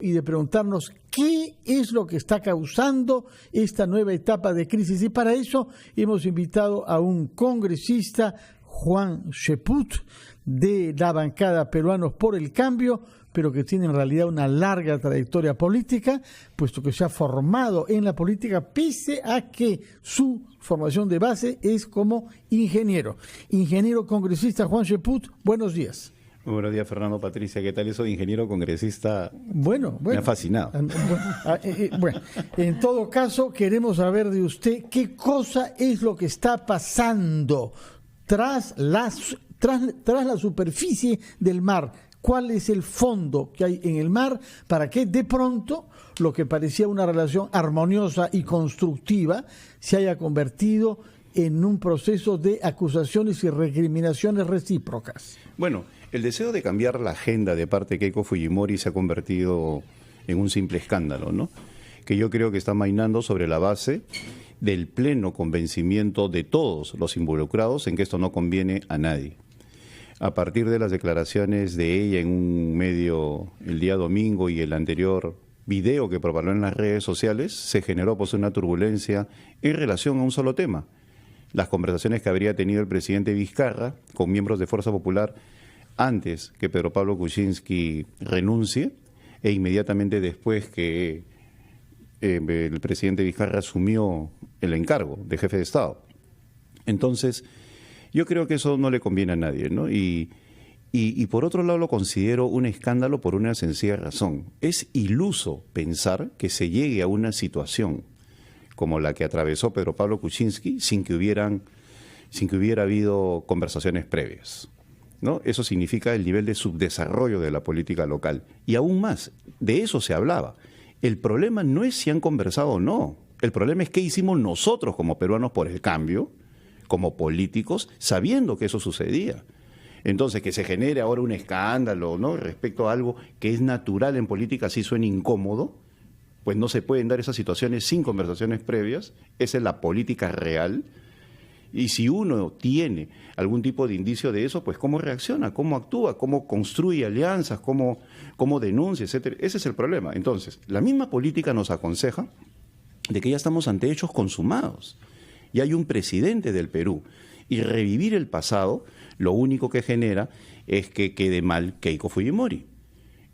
y de preguntarnos qué es lo que está causando esta nueva etapa de crisis. Y para eso hemos invitado a un congresista, Juan Cheput, de la bancada Peruanos por el Cambio, pero que tiene en realidad una larga trayectoria política, puesto que se ha formado en la política, pese a que su formación de base es como ingeniero. Ingeniero congresista Juan Cheput, buenos días. Muy buenos días, Fernando, Patricia. ¿Qué tal eso de ingeniero congresista? Bueno. Me ha fascinado. Bueno, en todo caso, queremos saber de usted qué cosa es lo que está pasando tras la superficie del mar. ¿Cuál es el fondo que hay en el mar para que de pronto lo que parecía una relación armoniosa y constructiva se haya convertido en un proceso de acusaciones y recriminaciones recíprocas? Bueno, el deseo de cambiar la agenda de parte de Keiko Fujimori se ha convertido en un simple escándalo, ¿no? Que yo creo que está mainando sobre la base del pleno convencimiento de todos los involucrados en que esto no conviene a nadie. A partir de las declaraciones de ella en un medio el día domingo y el anterior video que propagó en las redes sociales, se generó pues una turbulencia en relación a un solo tema: las conversaciones que habría tenido el presidente Vizcarra con miembros de Fuerza Popular antes que Pedro Pablo Kuczynski renuncie e inmediatamente después que el presidente Vizcarra asumió el encargo de jefe de Estado. Entonces, yo creo que eso no le conviene a nadie, ¿no? Y por otro lado lo considero un escándalo por una sencilla razón. Es iluso pensar que se llegue a una situación como la que atravesó Pedro Pablo Kuczynski sin que hubiera habido conversaciones previas, ¿no? Eso significa el nivel de subdesarrollo de la política local. Y aún más, de eso se hablaba. El problema no es si han conversado o no. El problema es qué hicimos nosotros como peruanos por el cambio, como políticos, sabiendo que eso sucedía. Entonces, que se genere ahora un escándalo, ¿no?, respecto a algo que es natural en política, si suena incómodo, pues no se pueden dar esas situaciones sin conversaciones previas. Esa es la política real. Y si uno tiene algún tipo de indicio de eso, pues cómo reacciona, cómo actúa, cómo construye alianzas, cómo denuncia, etcétera. Ese es el problema. Entonces, la misma política nos aconseja de que ya estamos ante hechos consumados. Y hay un presidente del Perú. Y revivir el pasado, lo único que genera es que quede mal Keiko Fujimori.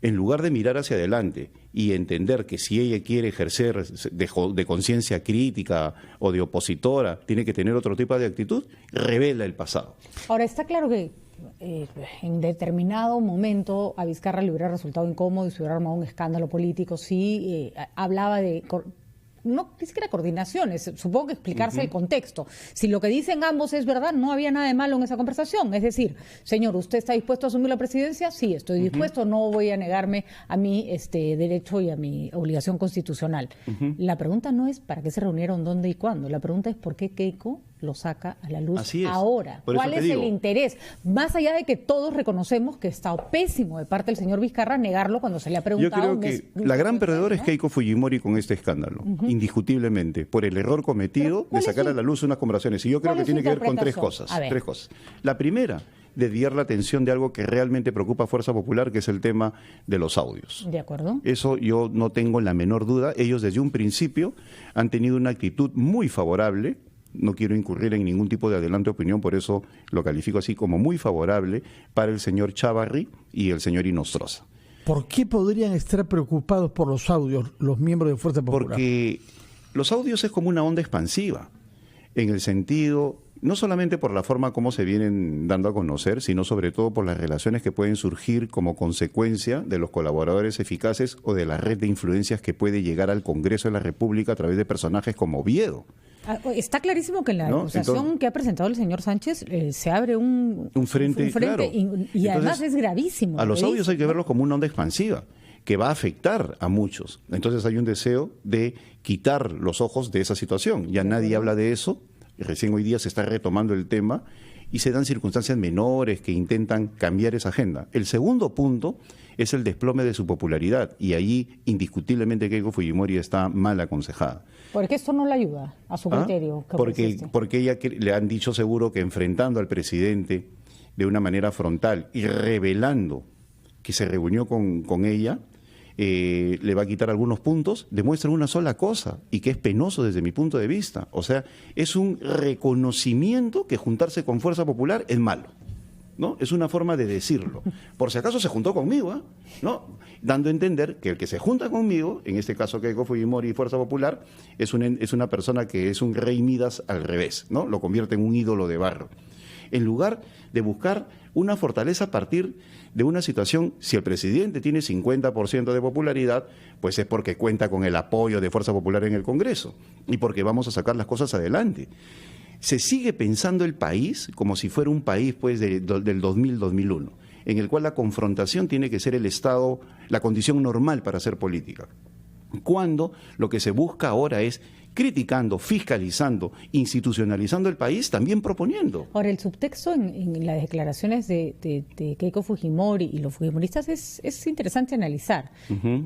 En lugar de mirar hacia adelante y entender que si ella quiere ejercer de conciencia crítica o de opositora, tiene que tener otro tipo de actitud, revela el pasado. Ahora, está claro que en determinado momento a Vizcarra le hubiera resultado incómodo y se hubiera armado un escándalo político si hablaba de... no ni siquiera coordinaciones, supongo que explicarse el contexto. Si lo que dicen ambos es verdad, no había nada de malo en esa conversación. Es decir, señor, ¿usted está dispuesto a asumir la presidencia? Sí, estoy dispuesto, no voy a negarme a mi derecho y a mi obligación constitucional. La pregunta no es para qué se reunieron, dónde y cuándo. La pregunta es por qué Keiko lo saca a la luz ahora. ¿Cuál es el interés? Más allá de que todos reconocemos que está pésimo de parte del señor Vizcarra negarlo cuando se le ha preguntado. Yo creo que la gran perdedora es Keiko Fujimori con este escándalo. Indiscutiblemente, por el error cometido de sacar a la luz unas conversaciones. Y yo creo que tiene que ver con tres cosas. La primera, desviar la atención de algo que realmente preocupa a Fuerza Popular, que es el tema de los audios. De acuerdo. Eso yo no tengo la menor duda. Ellos desde un principio han tenido una actitud muy favorable. No quiero incurrir en ningún tipo de adelanto de opinión, por eso lo califico así como muy favorable para el señor Chávarri y el señor Inostroza. ¿Por qué podrían estar preocupados por los audios los miembros de Fuerza Popular? Porque los audios es como una onda expansiva, en el sentido, no solamente por la forma como se vienen dando a conocer, sino sobre todo por las relaciones que pueden surgir como consecuencia de los colaboradores eficaces o de la red de influencias que puede llegar al Congreso de la República a través de personajes como Oviedo. Está clarísimo que en la acusación que ha presentado el señor Sánchez se abre un frente claro. y entonces, además es gravísimo. A los audios hay que verlos como una onda expansiva que va a afectar a muchos. Entonces hay un deseo de quitar los ojos de esa situación. Ya nadie habla de eso, recién hoy día se está retomando el tema y se dan circunstancias menores que intentan cambiar esa agenda. El segundo punto es el desplome de su popularidad y allí indiscutiblemente Keiko Fujimori está mal aconsejada. ¿Por qué esto no le ayuda a su criterio? Porque ella le han dicho seguro que enfrentando al presidente de una manera frontal y revelando que se reunió con ella, le va a quitar algunos puntos, demuestra una sola cosa, y que es penoso desde mi punto de vista. O sea, es un reconocimiento que juntarse con Fuerza Popular es malo, ¿no? Es una forma de decirlo. Por si acaso se juntó conmigo, ¿no? Dando a entender que el que se junta conmigo, en este caso Keiko Fujimori y Fuerza Popular, es una persona que es un rey Midas al revés, ¿no? Lo convierte en un ídolo de barro. En lugar de buscar una fortaleza a partir de una situación, si el presidente tiene 50% de popularidad, pues es porque cuenta con el apoyo de Fuerza Popular en el Congreso y porque vamos a sacar las cosas adelante. Se sigue pensando el país como si fuera un país pues del 2000-2001, en el cual la confrontación tiene que ser el estado, la condición normal para hacer política. Cuando lo que se busca ahora es criticando, fiscalizando, institucionalizando el país, también proponiendo. Ahora, el subtexto en las declaraciones de Keiko Fujimori y los fujimoristas es interesante analizar.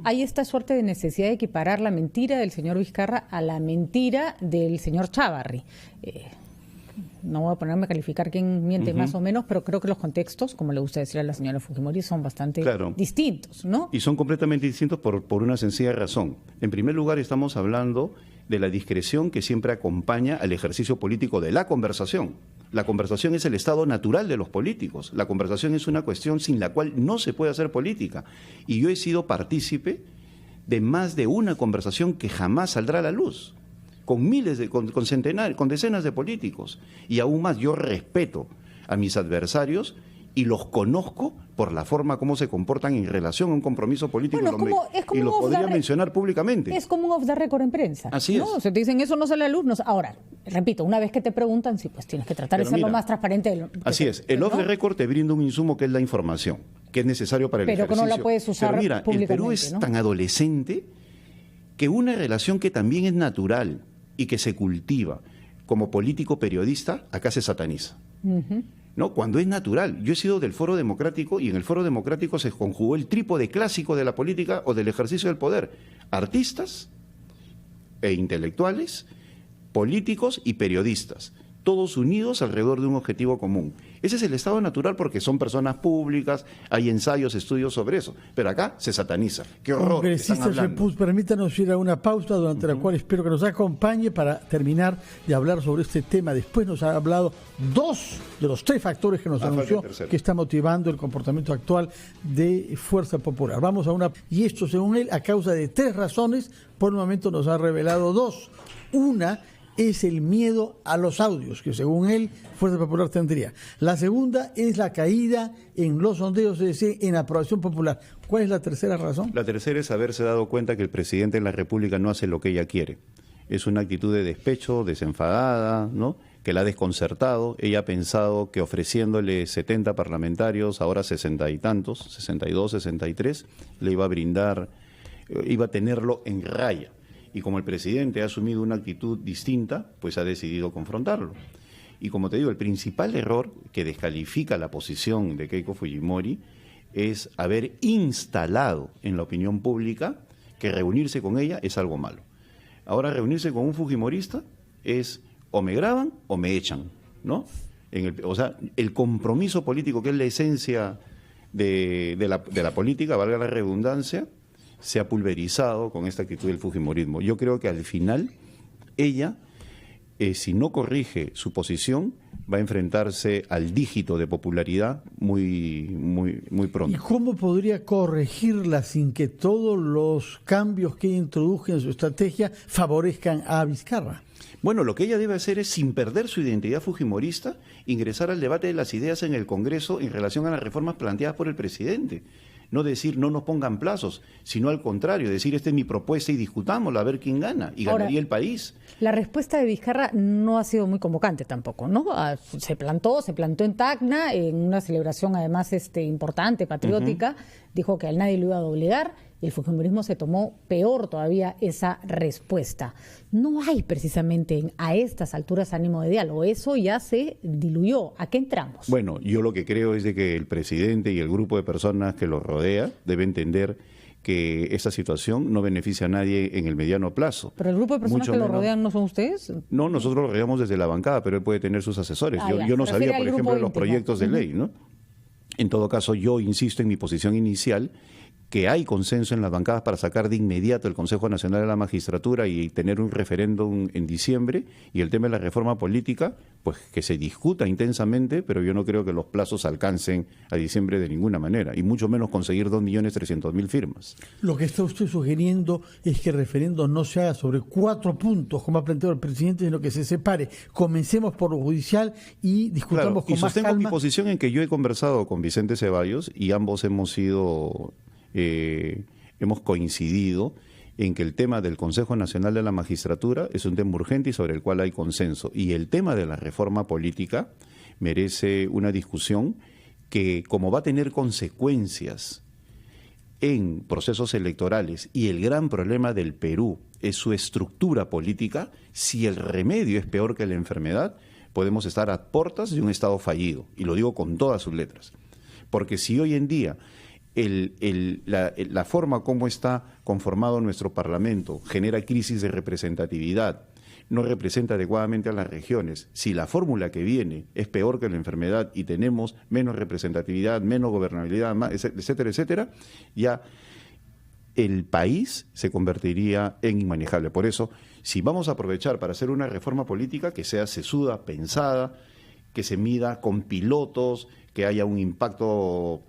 Hay esta suerte de necesidad de equiparar la mentira del señor Vizcarra a la mentira del señor Chávarri. No voy a ponerme a calificar quién miente más o menos, pero creo que los contextos, como le gusta decir a la señora Fujimori, son bastante distintos, ¿no? Y son completamente distintos por una sencilla razón. En primer lugar, estamos hablando de la discreción que siempre acompaña al ejercicio político de la conversación. La conversación es el estado natural de los políticos. La conversación es una cuestión sin la cual no se puede hacer política. Y yo he sido partícipe de más de una conversación que jamás saldrá a la luz, con miles, con centenares, con decenas de políticos. Y aún más, yo respeto a mis adversarios y los conozco por la forma como se comportan en relación a un compromiso político, y los podría mencionar públicamente. Es como un off the record en prensa. Así es. O sea, te dicen eso no sale a la luz. No. Ahora, repito, una vez que te preguntan, sí, pues tienes que tratar de ser lo más transparente. Así es. El off the record te brinda un insumo que es la información, que es necesario para el ejercicio. Pero que no la puedes usar públicamente. El Perú es tan adolescente que una relación que también es natural y que se cultiva como político periodista, acá se sataniza. ¿No? Cuando es natural. Yo he sido del Foro Democrático y en el Foro Democrático se conjugó el trípode clásico de la política o del ejercicio del poder: artistas e intelectuales, políticos y periodistas, todos unidos alrededor de un objetivo común. Ese es el estado natural porque son personas públicas, hay ensayos, estudios sobre eso, pero acá se sataniza. ¡Qué horror! Congresista Cheput, permítanos ir a una pausa durante la cual espero que nos acompañe para terminar de hablar sobre este tema. Después nos ha hablado dos de los tres factores que nos anunció que está motivando el comportamiento actual de Fuerza Popular. Vamos a una... Y esto, según él, a causa de tres razones, por el momento nos ha revelado dos. Una es el miedo a los audios, que según él, Fuerza Popular tendría. La segunda es la caída en los sondeos, es decir, en aprobación popular. ¿Cuál es la tercera razón? La tercera es haberse dado cuenta que el presidente de la República no hace lo que ella quiere. Es una actitud de despecho, desenfadada, ¿no?, que la ha desconcertado. Ella ha pensado que ofreciéndole 70 parlamentarios, ahora 60 y tantos, 62, 63, le iba a brindar, iba a tenerlo en raya. Y como el presidente ha asumido una actitud distinta, pues ha decidido confrontarlo. Y como te digo, el principal error que descalifica la posición de Keiko Fujimori es haber instalado en la opinión pública que reunirse con ella es algo malo. Ahora reunirse con un fujimorista es o me graban o me echan, ¿no? O sea, el compromiso político, que es la esencia de la política, valga la redundancia, se ha pulverizado con esta actitud del fujimorismo. Yo creo que al final ella, si no corrige su posición, va a enfrentarse al dígito de popularidad muy pronto. ¿Y cómo podría corregirla sin que todos los cambios que introduje en su estrategia favorezcan a Vizcarra? Bueno, lo que ella debe hacer es, sin perder su identidad fujimorista, ingresar al debate de las ideas en el Congreso en relación a las reformas planteadas por el presidente. No decir no nos pongan plazos, sino al contrario, decir esta es mi propuesta y discutámosla a ver quién gana, y ganaría el país. La respuesta de Vizcarra no ha sido muy convocante tampoco, ¿no? Se plantó en Tacna, en una celebración además importante, patriótica, dijo que a él nadie lo iba a doblegar, y el fujimorismo se tomó peor todavía esa respuesta. No hay precisamente a estas alturas ánimo de diálogo, eso ya se diluyó. ¿A qué entramos? Bueno, yo lo que creo es de que el presidente y el grupo de personas que lo rodea deben entender que esta situación no beneficia a nadie en el mediano plazo. ¿Pero el grupo de personas que lo rodean no son ustedes? No, nosotros lo rodeamos desde la bancada, pero él puede tener sus asesores. Yo no sabía, por ejemplo, de los proyectos de ley, ¿no? En todo caso, yo insisto en mi posición inicial, que hay consenso en las bancadas para sacar de inmediato el Consejo Nacional de la Magistratura y tener un referéndum en diciembre, y el tema de la reforma política, pues que se discuta intensamente, pero yo no creo que los plazos alcancen a diciembre de ninguna manera, y mucho menos conseguir 2.300.000 firmas. Lo que está usted sugiriendo es que el referéndum no se haga sobre 4 puntos, como ha planteado el presidente, sino que se separe. Comencemos por lo judicial y discutamos con más calma. Y sostengo mi posición en que yo he conversado con Vicente Ceballos y ambos hemos coincidido en que el tema del Consejo Nacional de la Magistratura es un tema urgente y sobre el cual hay consenso. Y el tema de la reforma política merece una discusión que, como va a tener consecuencias en procesos electorales, y el gran problema del Perú es su estructura política, si el remedio es peor que la enfermedad, podemos estar a puertas de un Estado fallido. Y lo digo con todas sus letras. Porque si hoy en día la forma como está conformado nuestro Parlamento genera crisis de representatividad, no representa adecuadamente a las regiones, si la fórmula que viene es peor que la enfermedad y tenemos menos representatividad, menos gobernabilidad, etcétera, etcétera, ya el país se convertiría en inmanejable. Por eso, si vamos a aprovechar para hacer una reforma política que sea sesuda, pensada, que se mida con pilotos, que haya un impacto,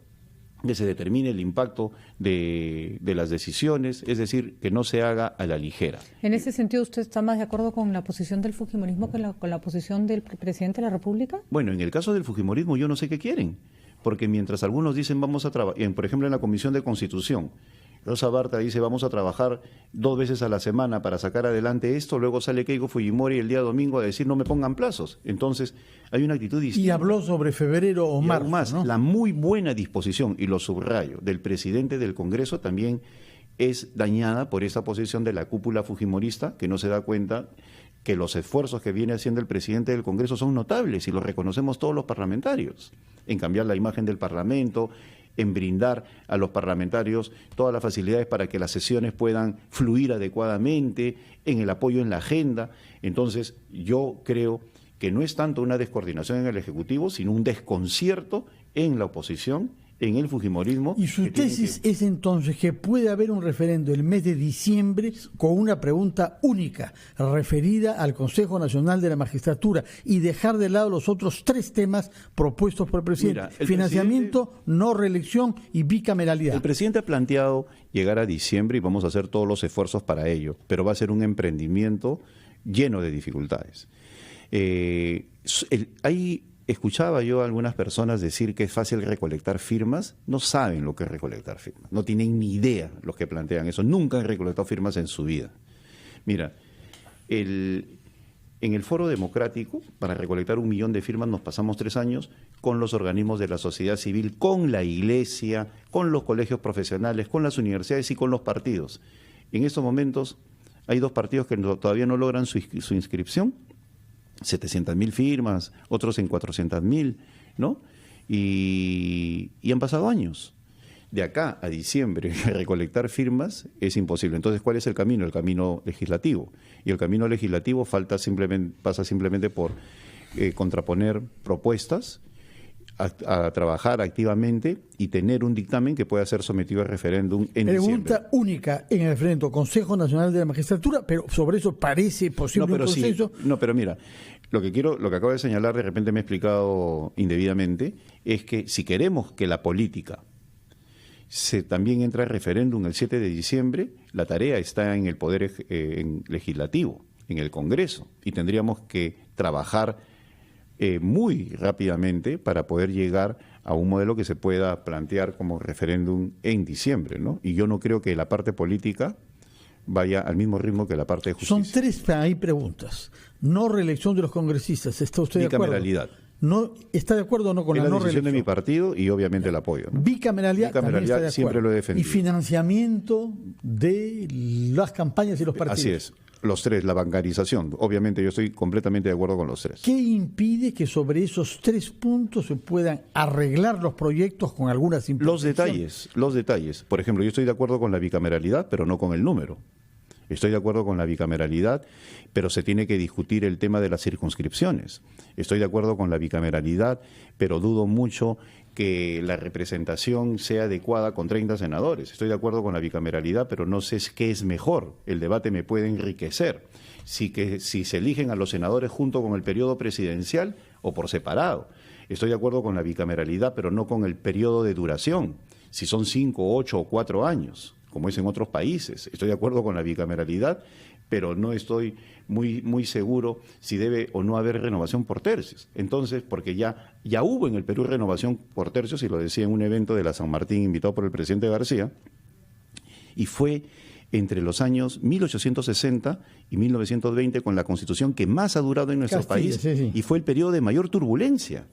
que se determine el impacto de las decisiones, es decir, que no se haga a la ligera. En ese sentido, ¿usted está más de acuerdo con la posición del fujimorismo que con la posición del presidente de la República? Bueno, en el caso del fujimorismo yo no sé qué quieren, porque mientras algunos dicen vamos a trabajar, por ejemplo en la Comisión de Constitución, Rosa Barta dice vamos a trabajar 2 veces a la semana para sacar adelante esto, luego sale Keiko Fujimori el día domingo a decir no me pongan plazos. Entonces hay una actitud distinta. Y habló sobre febrero o marzo. Más, ¿no? La muy buena disposición, y lo subrayo, del presidente del Congreso también es dañada por esa posición de la cúpula fujimorista, que no se da cuenta que los esfuerzos que viene haciendo el presidente del Congreso son notables y los reconocemos todos los parlamentarios, en cambiar la imagen del Parlamento, en brindar a los parlamentarios todas las facilidades para que las sesiones puedan fluir adecuadamente, en el apoyo en la agenda. Entonces, yo creo que no es tanto una descoordinación en el Ejecutivo, sino un desconcierto en la oposición, en el fujimorismo. Y su tesis es entonces que puede haber un referendo el mes de diciembre con una pregunta única referida al Consejo Nacional de la Magistratura y dejar de lado los otros 3 temas propuestos por el presidente. Mira, financiamiento, no reelección y bicameralidad. El presidente ha planteado llegar a diciembre y vamos a hacer todos los esfuerzos para ello, pero va a ser un emprendimiento lleno de dificultades. Escuchaba yo a algunas personas decir que es fácil recolectar firmas. No saben lo que es recolectar firmas, no tienen ni idea los que plantean eso, nunca han recolectado firmas en su vida. Mira, en el Foro Democrático, para recolectar 1 millón de firmas nos pasamos 3 años con los organismos de la sociedad civil, con la iglesia, con los colegios profesionales, con las universidades y con los partidos. En estos momentos hay 2 partidos que todavía no logran su inscripción, 700.000 firmas, otros en 400.000, ¿no? Y han pasado años. De acá a diciembre, recolectar firmas es imposible. Entonces, ¿cuál es el camino? El camino legislativo. Y el camino legislativo pasa simplemente por contraponer propuestas, a trabajar activamente y tener un dictamen que pueda ser sometido a referéndum en diciembre. Pregunta única en el referendo, Consejo Nacional de la Magistratura, pero sobre eso parece posible un consenso. Sí, pero mira, lo que acabo de señalar, de repente me he explicado indebidamente, es que si queremos que la política también entre al referéndum el 7 de diciembre, la tarea está en el Poder Legislativo, en el Congreso, y tendríamos que trabajar muy rápidamente para poder llegar a un modelo que se pueda plantear como referéndum en diciembre, ¿no? Y yo no creo que la parte política vaya al mismo ritmo que la parte de justicia. Son 3 ahí preguntas. No reelección de los congresistas, ¿está usted de acuerdo? Bicameralidad. ¿No está de acuerdo o no con la no reelección? Es la decisión de mi partido y obviamente el apoyo, ¿no? Bicameralidad siempre lo he defendido. Y financiamiento de las campañas y los partidos. Así es. Los 3, la bancarización. Obviamente yo estoy completamente de acuerdo con los 3. ¿Qué impide que sobre esos 3 puntos se puedan arreglar los proyectos con algunas simplificaciones? Los detalles. Por ejemplo, yo estoy de acuerdo con la bicameralidad, pero no con el número. Estoy de acuerdo con la bicameralidad, pero se tiene que discutir el tema de las circunscripciones. Estoy de acuerdo con la bicameralidad, pero dudo mucho que la representación sea adecuada con 30 senadores. Estoy de acuerdo con la bicameralidad, pero no sé qué es mejor. El debate me puede enriquecer. Si se eligen a los senadores junto con el periodo presidencial o por separado. Estoy de acuerdo con la bicameralidad, pero no con el periodo de duración. Si son 5, 8 o 4 años, como es en otros países. Estoy de acuerdo con la bicameralidad, pero no estoy muy seguro si debe o no haber renovación por tercios. Entonces, porque ya hubo en el Perú renovación por tercios, y lo decía en un evento de la San Martín invitado por el presidente García, y fue entre los años 1860 y 1920 con la Constitución que más ha durado en nuestro país, sí. Y fue el periodo de mayor turbulencia.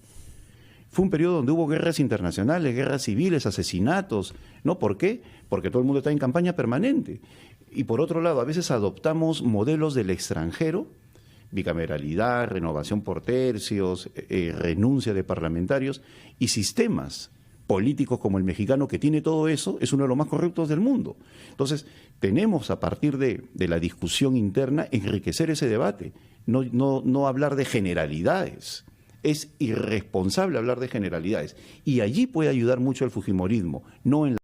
Fue un periodo donde hubo guerras internacionales, guerras civiles, asesinatos. ¿No? ¿Por qué? Porque todo el mundo está en campaña permanente. Y por otro lado, a veces adoptamos modelos del extranjero, bicameralidad, renovación por tercios, renuncia de parlamentarios, y sistemas políticos como el mexicano, que tiene todo eso, es uno de los más corruptos del mundo. Entonces, tenemos a partir de la discusión interna enriquecer ese debate, no hablar de generalidades. Es irresponsable hablar de generalidades. Y allí puede ayudar mucho el fujimorismo, no en